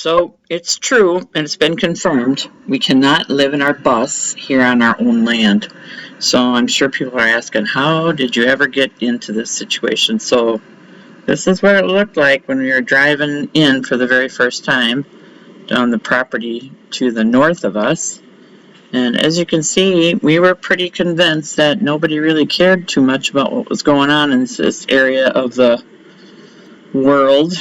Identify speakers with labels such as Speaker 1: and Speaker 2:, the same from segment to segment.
Speaker 1: So it's true, and it's been confirmed. We cannot live in our bus here on our own land. So I'm sure people are asking, how did you ever get into this situation? So this is what it looked like when we were driving in for the very first time down the property to the north of us. And as you can see, we were pretty convinced that nobody really cared too much about what was going on in this area of the world.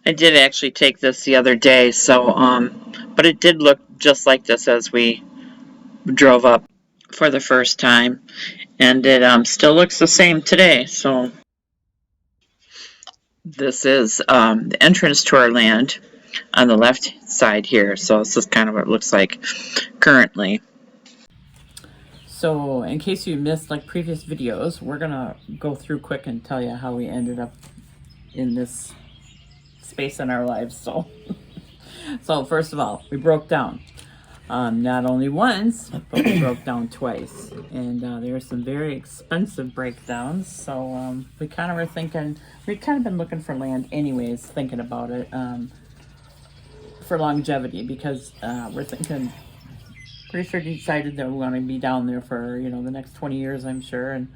Speaker 1: I did actually take this the other day, but it did look just like this as we drove up for the first time, and it still looks the same today. So this is the entrance to our land on the left side here. So this is kind of what it looks like currently. So in case you missed like previous videos, we're gonna go through quick and tell you how we ended up in this space in our lives. So first of all, we broke down. Not only once, but we broke down twice. And there were some very expensive breakdowns. So we kind of were thinking, we'd kind of been looking for land anyways, thinking about it for longevity, because we're thinking, pretty sure decided that we want to be down there for, the next 20 years, I'm sure. And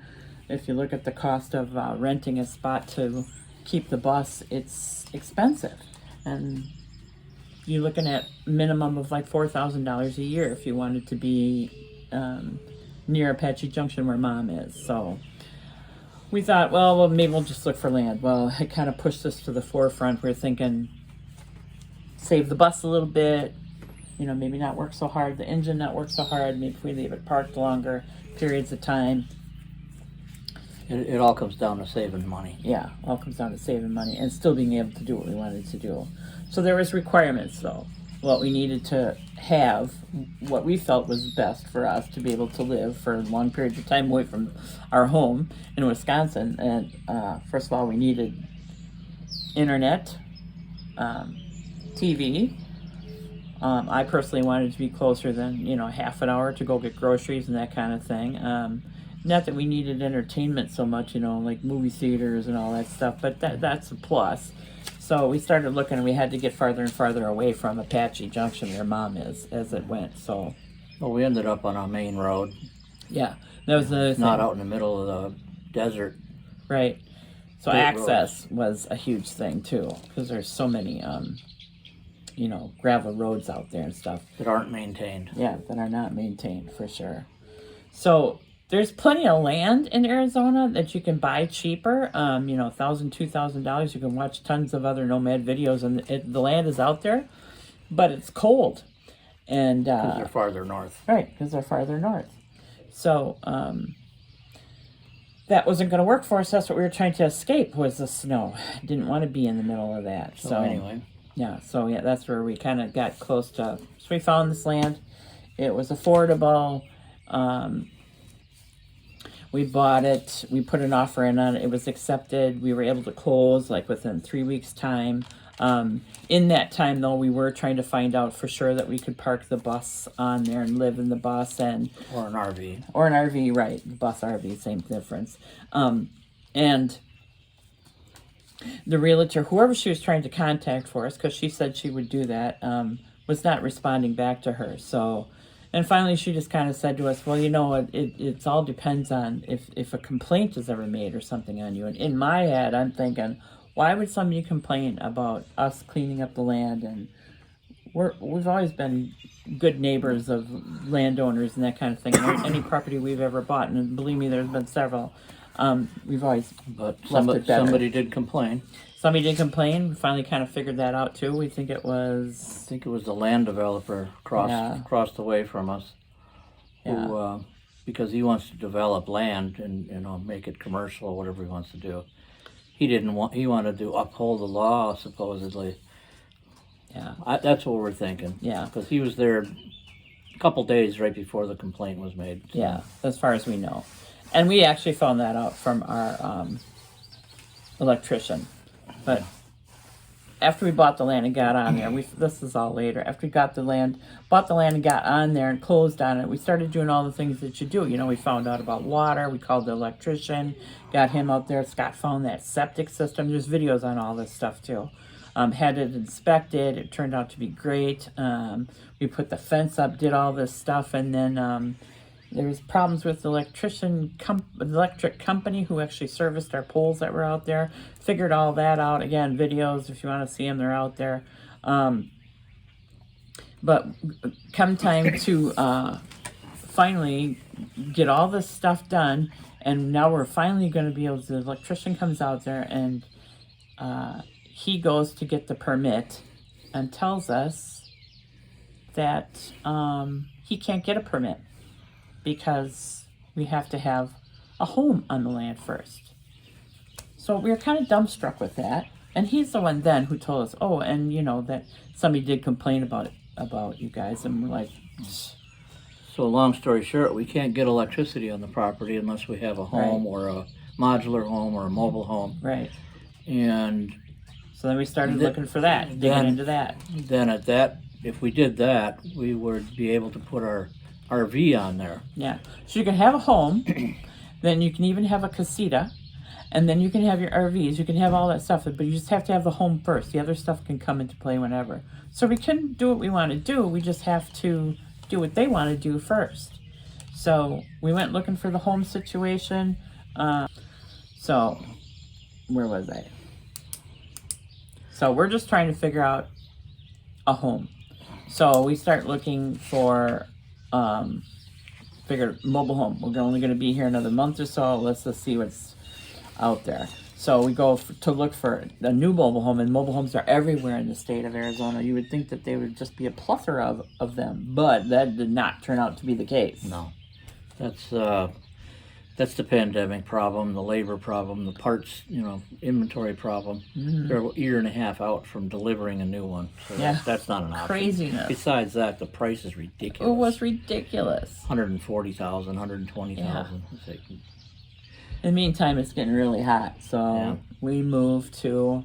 Speaker 1: if you look at the cost of renting a spot to keep the bus, it's expensive. And you're looking at minimum of like $4,000 a year if you wanted to be near Apache Junction where Mom is. So we thought, well, maybe we'll just look for land. Well, it kind of pushed us to the forefront. We're thinking, save the bus a little bit, maybe not work so hard, the engine not work so hard, maybe if we leave it parked longer periods of time.
Speaker 2: It all comes down to saving money.
Speaker 1: Yeah, all comes down to saving money and still being able to do what we wanted to do. So there was requirements, though. What we needed to have, what we felt was best for us to be able to live for long periods of time away from our home in Wisconsin. And first of all, we needed internet, TV. I personally wanted to be closer than, half an hour to go get groceries and that kind of thing. Not that we needed entertainment so much, like movie theaters and all that stuff, but that's a plus. So we started looking, and we had to get farther and farther away from Apache Junction where Mom is as it went. So,
Speaker 2: well, we ended up on a main road.
Speaker 1: Yeah, that was another thing.
Speaker 2: Not out in the middle of the desert.
Speaker 1: Right. So access was a huge thing too, because there's so many, gravel roads out there and stuff
Speaker 2: that aren't maintained.
Speaker 1: Yeah, that are not maintained for sure. So there's plenty of land in Arizona that you can buy cheaper. $1,000, $2,000. You can watch tons of other nomad videos, and the land is out there, but it's cold. And
Speaker 2: because they're farther north.
Speaker 1: Right, because they're farther north. So that wasn't going to work for us. That's what we were trying to escape, was the snow. Didn't want to be in the middle of that.
Speaker 2: So anyway.
Speaker 1: Yeah, that's where we kind of got close to. So we found this land. It was affordable. We bought it. We put an offer in on it. It was accepted. We were able to close like within 3 weeks' time. In that time, though, we were trying to find out for sure that we could park the bus on there and live in the bus, or
Speaker 2: an RV.
Speaker 1: Or an RV, right? Bus, RV, same difference. And the realtor, whoever she was trying to contact for us, because she said she would do that, was not responding back to her. So. And finally, she just kind of said to us, well, it all depends on if a complaint is ever made or something on you. And in my head, I'm thinking, why would somebody complain about us cleaning up the land? And we've always been good neighbors of landowners and that kind of thing. Any property we've ever bought, and believe me, there's been several, we've always left it better.
Speaker 2: Somebody did complain.
Speaker 1: Somebody did complain. We finally kind of figured that out too. We think it was...
Speaker 2: I think it was the land developer across the way from us.
Speaker 1: Yeah.
Speaker 2: Who, because he wants to develop land and make it commercial or whatever he wants to do. He wanted to uphold the law, supposedly.
Speaker 1: Yeah.
Speaker 2: That's what we're thinking.
Speaker 1: Yeah.
Speaker 2: Because he was there a couple days right before the complaint was made. So.
Speaker 1: Yeah, as far as we know. And we actually found that out from our electrician. But after we bought the land and got on there, this is all later. After we bought the land and got on there and closed on it, we started doing all the things that you do. We found out about water. We called the electrician, got him out there. Scott found that septic system. There's videos on all this stuff too. Had it inspected. It turned out to be great. We put the fence up, did all this stuff, and then there was problems with the electric company who actually serviced our poles that were out there. Figured all that out. Again, videos, if you want to see them, they're out there. But come time to finally get all this stuff done, and now we're finally going to be able to, the electrician comes out there, and he goes to get the permit and tells us that he can't get a permit because we have to have a home on the land first. So we were kind of dumbstruck with that. And he's the one then who told us, oh, and you know, that somebody did complain about you guys. And we're like,
Speaker 2: So long story short, we can't get electricity on the property unless we have a home or a modular home or a mobile home.
Speaker 1: right.
Speaker 2: And
Speaker 1: So then we started looking for that, digging into that.
Speaker 2: then at that, if we did that, we would be able to put our RV on there.
Speaker 1: Yeah. So you can have a home, then you can even have a casita, and then you can have your RVs, you can have all that stuff, but you just have to have the home first. The other stuff can come into play whenever. So we can do what we want to do, we just have to do what they want to do first. So we went looking for the home situation. So where was I? So we're just trying to figure out a home. So we start looking for figured mobile home. We're only going to be here another month or so. Let's just see what's out there. So we go to look for a new mobile home, and mobile homes are everywhere in the state of Arizona. You would think that they would just be a plethora of them, but that did not turn out to be the case.
Speaker 2: No, that's the pandemic problem, the labor problem, the parts, inventory problem. They're a year and a half out from delivering a new one, so that's not an option.
Speaker 1: Craziness.
Speaker 2: Besides that, the price is ridiculous.
Speaker 1: It was ridiculous.
Speaker 2: $140,000, $120,000. It's like,
Speaker 1: In the meantime, it's getting really hot, so we moved to,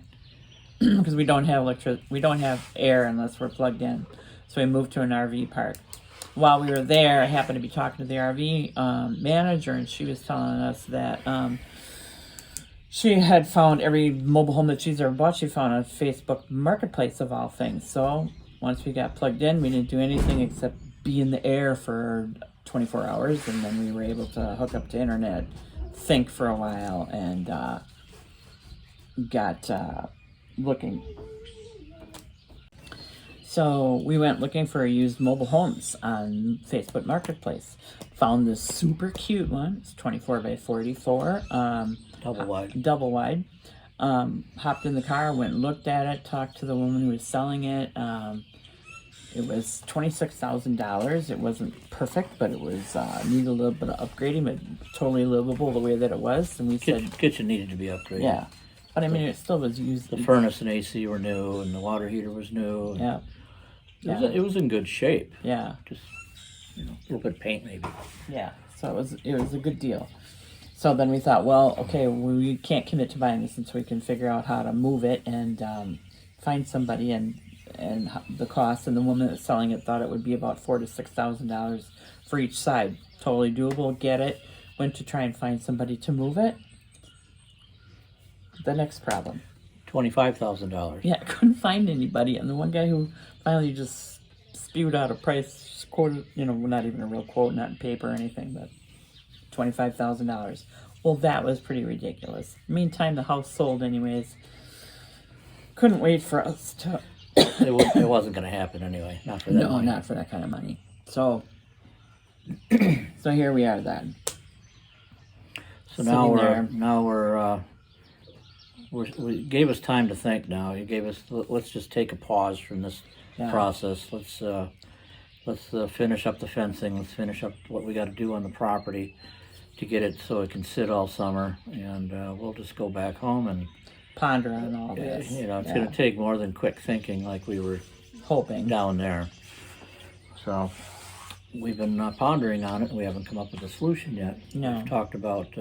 Speaker 1: because we don't have air unless we're plugged in, so we moved to an RV park. While we were there, I happened to be talking to the RV manager, and she was telling us that she had found every mobile home that she's ever bought, she found on Facebook Marketplace of all things. So once we got plugged in, we didn't do anything except be in the air for 24 hours, and then we were able to hook up to internet, think for a while, and got looking. So we went looking for used mobile homes on Facebook Marketplace. Found this super cute one. It's 24 by 44. Double wide. Hopped in the car, went and looked at it, talked to the woman who was selling it. It was $26,000. It wasn't perfect, but it was needed a little bit of upgrading, but totally livable the way that it was. And we said
Speaker 2: kitchen needed to be upgraded.
Speaker 1: Yeah, but I mean it still was used.
Speaker 2: The furnace and AC were new, and the water heater was new.
Speaker 1: Yeah.
Speaker 2: It was in good shape.
Speaker 1: Yeah.
Speaker 2: Just a little bit of paint maybe.
Speaker 1: Yeah. So it was a good deal. So then we thought, well, okay, we can't commit to buying this until we can figure out how to move it and find somebody and the cost. And the woman that's selling it thought it would be about $4,000 to $6,000 for each side. Totally doable. Get it. Went to try and find somebody to move it. The next problem.
Speaker 2: $25,000.
Speaker 1: Yeah, I couldn't find anybody. And the one guy who finally just spewed out a price, quoted, not even a real quote, not in paper or anything, but $25,000. Well, that was pretty ridiculous. Meantime, the house sold anyways. Couldn't wait for us to...
Speaker 2: It wasn't going to happen anyway. Not for that
Speaker 1: No,
Speaker 2: money.
Speaker 1: not for that kind of money. So here we are then.
Speaker 2: So now we gave us time to think. Now you gave us. Let's just take a pause from this process. Let's finish up the fencing. Let's finish up what we got to do on the property to get it so it can sit all summer, and we'll just go back home and
Speaker 1: ponder on all this.
Speaker 2: It's going to take more than quick thinking, like we were
Speaker 1: hoping
Speaker 2: down there. So we've been pondering on it. We haven't come up with a solution yet.
Speaker 1: No.
Speaker 2: We've talked about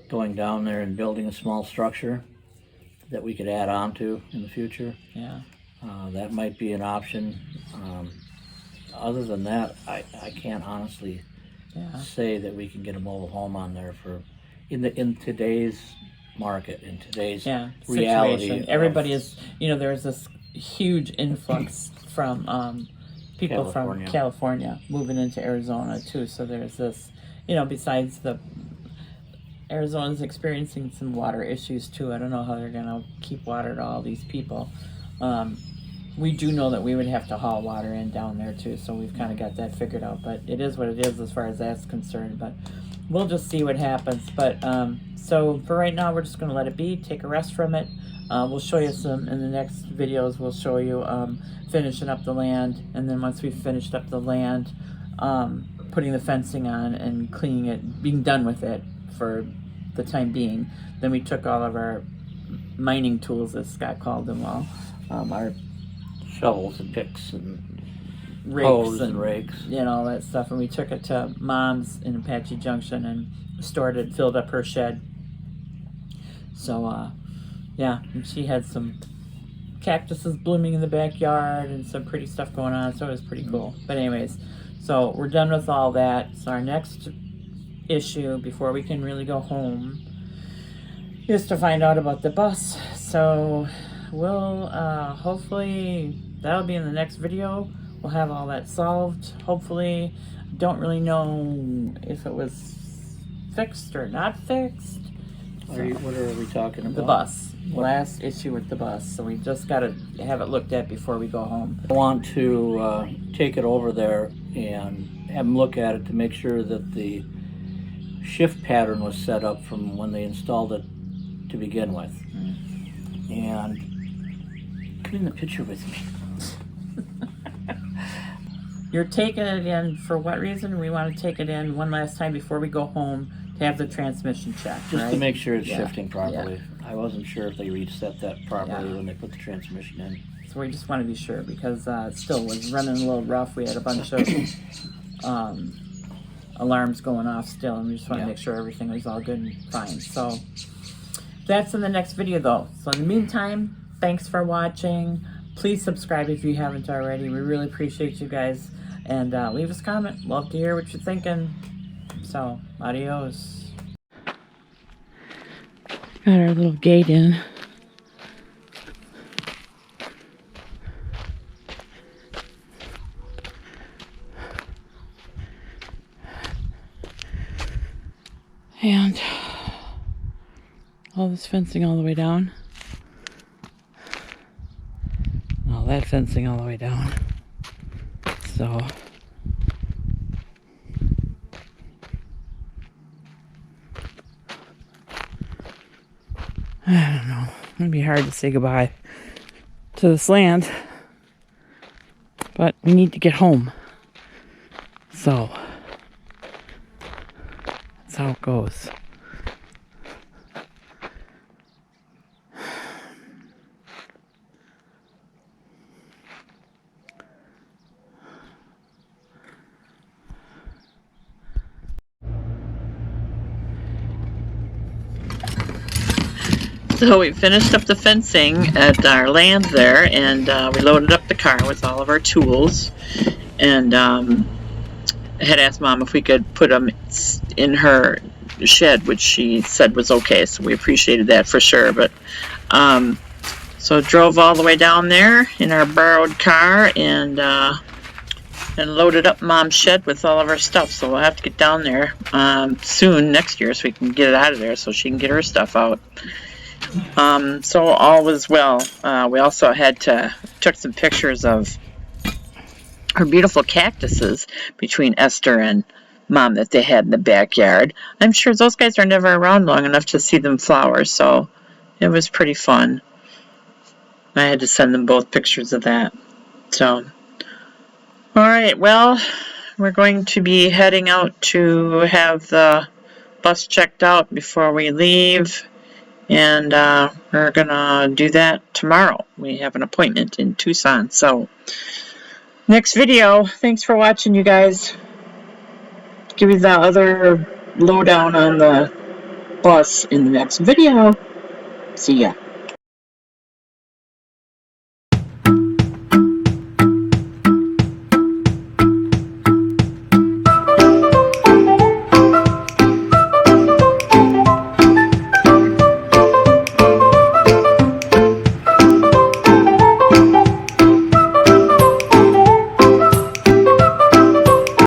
Speaker 2: going down there and building a small structure that we could add on to in the future.
Speaker 1: Yeah.
Speaker 2: That might be an option. Other than that, I can't honestly say that we can get a mobile home on there in today's market, in today's
Speaker 1: reality.
Speaker 2: reality.
Speaker 1: Everybody is, there's this huge influx from people from California moving into Arizona too. So there's this, besides Arizona's experiencing some water issues too. I don't know how they're gonna keep water to all these people. We do know that we would have to haul water in down there too, so we've kind of got that figured out. But it is what it is as far as that's concerned. But we'll just see what happens. But so for right now, we're just going to let it be, take a rest from it. We'll show you some in the next videos. We'll show you finishing up the land, and then once we've finished up the land, putting the fencing on and cleaning it, being done with it for the time being. Then we took all of our mining tools, as Scott called them all, our
Speaker 2: shovels and picks and
Speaker 1: rakes
Speaker 2: and rakes,
Speaker 1: all that stuff, and we took it to Mom's in Apache Junction and stored it, filled up her shed. So and she had some cactuses blooming in the backyard and some pretty stuff going on, so it was pretty cool. But anyways, so we're done with all that. So our next issue before we can really go home is to find out about the bus. So we'll hopefully that'll be in the next video. We'll have all that solved, hopefully. Don't really know if it was fixed or not fixed.
Speaker 2: What are we talking about?
Speaker 1: The bus. Last issue with the bus. So we just got to have it looked at before we go home.
Speaker 2: I want to take it over there and have them look at it to make sure that the shift pattern was set up from when they installed it to begin with. And come in the picture with me.
Speaker 1: You're taking it in for what reason? We want to take it in one last time before we go home to have the transmission checked,
Speaker 2: just
Speaker 1: right?
Speaker 2: to make sure it's shifting properly. I wasn't sure if they reset that properly when they put the transmission in.
Speaker 1: So we just want to be sure because it still was running a little rough. We had a bunch of alarms going off still, and we just want to make sure everything was all good and fine. So that's in the next video though. So in the meantime, thanks for watching. Please subscribe if you haven't already. We really appreciate you guys. And leave us a comment. Love to hear what you're thinking. So, adios. Got our little gate in. And all this fencing all the way down. All that fencing all the way down. So I don't know. It'd be hard to say goodbye to this land, but we need to get home. So that's how it goes. So we finished up the fencing at our land there, and we loaded up the car with all of our tools, and I had asked Mom if we could put them in her shed, which she said was okay, so we appreciated that for sure. But so drove all the way down there in our borrowed car and loaded up Mom's shed with all of our stuff. So we'll have to get down there soon next year so we can get it out of there so she can get her stuff out. So all was well. We also took some pictures of her beautiful cactuses between Esther and Mom that they had in the backyard. I'm sure those guys are never around long enough to see them flower, so it was pretty fun. I had to send them both pictures of that. So, alright, well, we're going to be heading out to have the bus checked out before we leave. And we're going to do that tomorrow. We have an appointment in Tucson. So, next video. Thanks for watching, you guys. Give you the other lowdown on the bus in the next video. See ya.